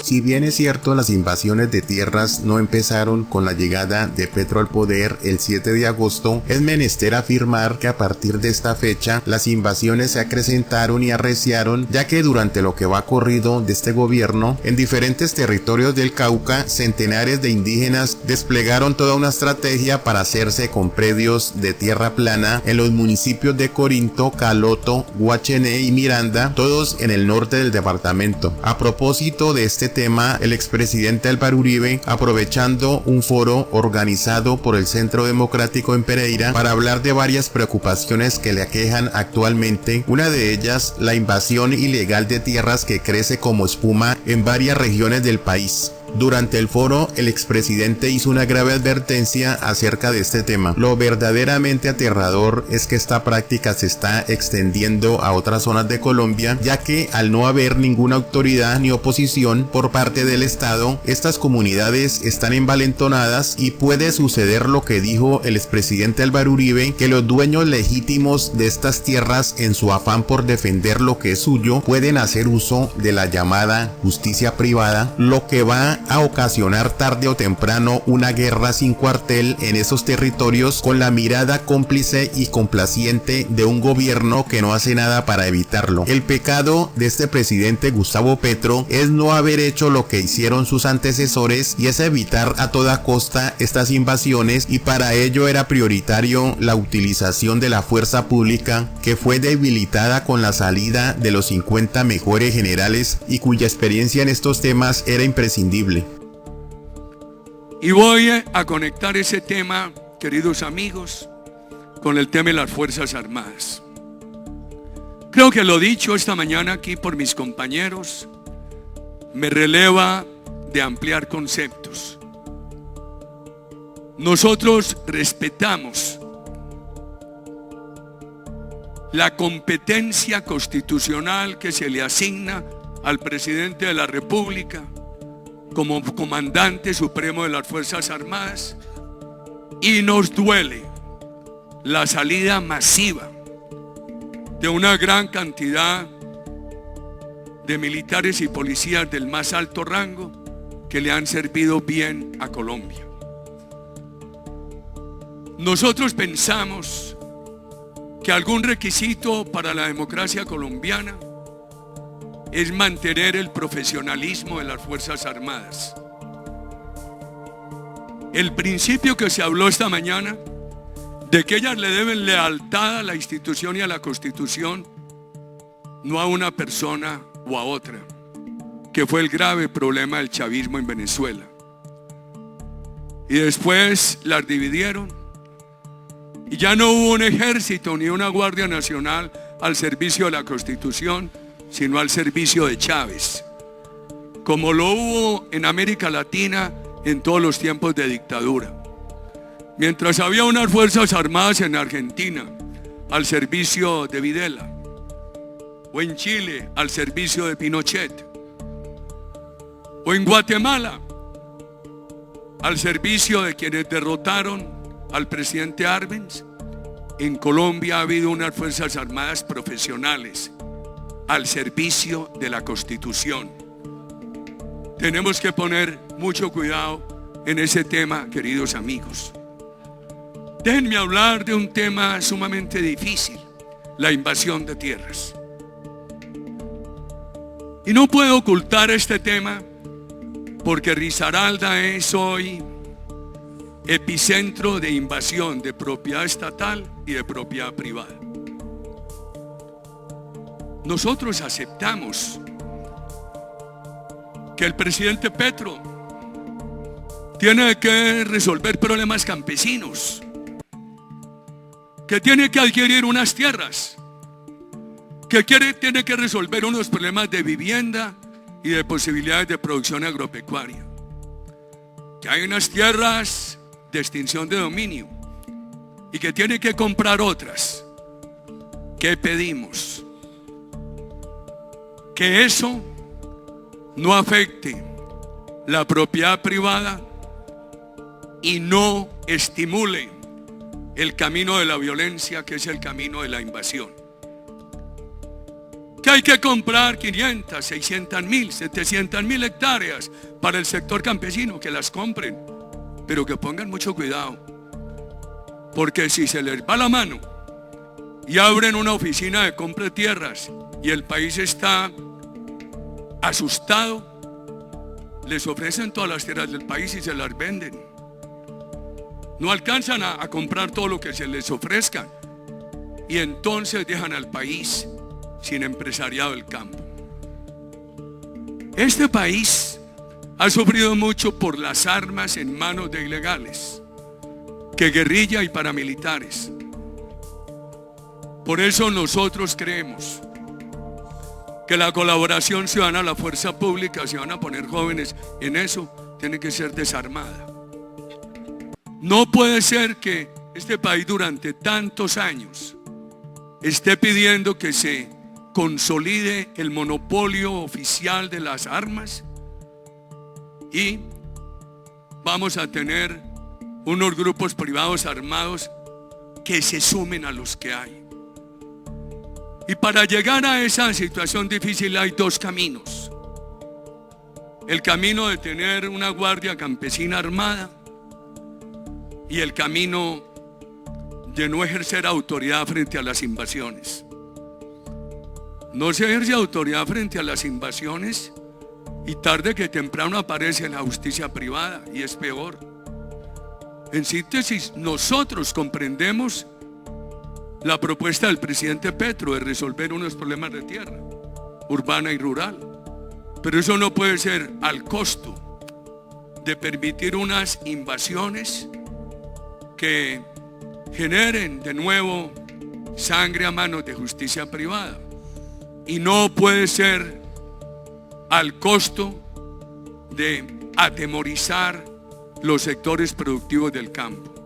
Si bien es cierto, las invasiones de tierras no empezaron con la llegada de Petro al poder el 7 de agosto, es menester afirmar que a partir de esta fecha las invasiones se acrecentaron y arreciaron, ya que durante lo que va corrido de este gobierno, en diferentes territorios del Cauca, centenares de indígenas desplegaron toda una estrategia para hacerse con predios de tierra plana en los municipios de Corinto, Caloto, Guachené y Miranda, todos en el norte del departamento. A propósito de este tema, el expresidente Álvaro Uribe, aprovechando un foro organizado por el Centro Democrático en Pereira para hablar de varias preocupaciones que le aquejan actualmente, una de ellas la invasión ilegal de tierras que crece como espuma en varias regiones del país. Durante el foro, el expresidente hizo una grave advertencia acerca de este tema. Lo verdaderamente aterrador es que esta práctica se está extendiendo a otras zonas de Colombia, ya que al no haber ninguna autoridad ni oposición por parte del Estado, estas comunidades están envalentonadas y puede suceder lo que dijo el expresidente Álvaro Uribe, que los dueños legítimos de estas tierras, en su afán por defender lo que es suyo, pueden hacer uso de la llamada justicia privada, lo que va a ocasionar tarde o temprano una guerra sin cuartel en esos territorios, con la mirada cómplice y complaciente de un gobierno que no hace nada para evitarlo. El pecado de este presidente Gustavo Petro es no haber hecho lo que hicieron sus antecesores, y es evitar a toda costa estas invasiones, y para ello era prioritario la utilización de la fuerza pública, que fue debilitada con la salida de los 50 mejores generales y cuya experiencia en estos temas era imprescindible. Y voy a conectar ese tema, queridos amigos, con el tema de las Fuerzas Armadas. Creo que lo dicho esta mañana aquí por mis compañeros me releva de ampliar conceptos. Nosotros respetamos la competencia constitucional que se le asigna al presidente de la República como comandante supremo de las Fuerzas Armadas, y nos duele la salida masiva de una gran cantidad de militares y policías del más alto rango que le han servido bien a Colombia. Nosotros pensamos que algún requisito para la democracia colombiana es mantener el profesionalismo de las Fuerzas Armadas. El principio que se habló esta mañana, de que ellas le deben lealtad a la institución y a la Constitución, no a una persona o a otra, que fue el grave problema del chavismo en Venezuela. Y después las dividieron, y ya no hubo un ejército ni una Guardia Nacional al servicio de la Constitución, sino al servicio de Chávez, como lo hubo en América Latina en todos los tiempos de dictadura. Mientras había unas Fuerzas Armadas en Argentina al servicio de Videla, o en Chile al servicio de Pinochet, o en Guatemala al servicio de quienes derrotaron al presidente Arbenz, en Colombia ha habido unas Fuerzas Armadas profesionales al servicio de la Constitución. Tenemos que poner mucho cuidado en ese tema, queridos amigos. Déjenme hablar de un tema sumamente difícil, la invasión de tierras. Y no puedo ocultar este tema porque Risaralda es hoy epicentro de invasión de propiedad estatal y de propiedad privada. Nosotros aceptamos que el presidente Petro tiene que resolver problemas campesinos, que tiene que adquirir unas tierras, que tiene que resolver unos problemas de vivienda y de posibilidades de producción agropecuaria, que hay unas tierras de extinción de dominio y que tiene que comprar otras. ¿Qué pedimos? Que eso no afecte la propiedad privada y no estimule el camino de la violencia, que es el camino de la invasión. ¿Qué hay que comprar 500, 600 mil, 700 mil hectáreas para el sector campesino, que las compren, pero que pongan mucho cuidado, porque si se les va la mano y abren una oficina de compra de tierras y el país está asustado, les ofrecen todas las tierras del país y se las venden. No alcanzan a comprar todo lo que se les ofrezca y entonces dejan al país sin empresariado del campo. Este país ha sufrido mucho por las armas en manos de ilegales, que guerrilla y paramilitares. Por eso nosotros creemos que la colaboración ciudadana, la fuerza pública, si van a poner jóvenes en eso, tiene que ser desarmada. No puede ser que este país durante tantos años esté pidiendo que se consolide el monopolio oficial de las armas y vamos a tener unos grupos privados armados que se sumen a los que hay. Y para llegar a esa situación difícil hay dos caminos: el camino de tener una guardia campesina armada y el camino de no ejercer autoridad frente a las invasiones. No se ejerce autoridad frente a las invasiones y tarde que temprano aparece la justicia privada y es peor. En síntesis, nosotros comprendemos la propuesta del presidente Petro de resolver unos problemas de tierra urbana y rural, pero eso no puede ser al costo de permitir unas invasiones que generen de nuevo sangre a manos de justicia privada, y no puede ser al costo de atemorizar los sectores productivos del campo.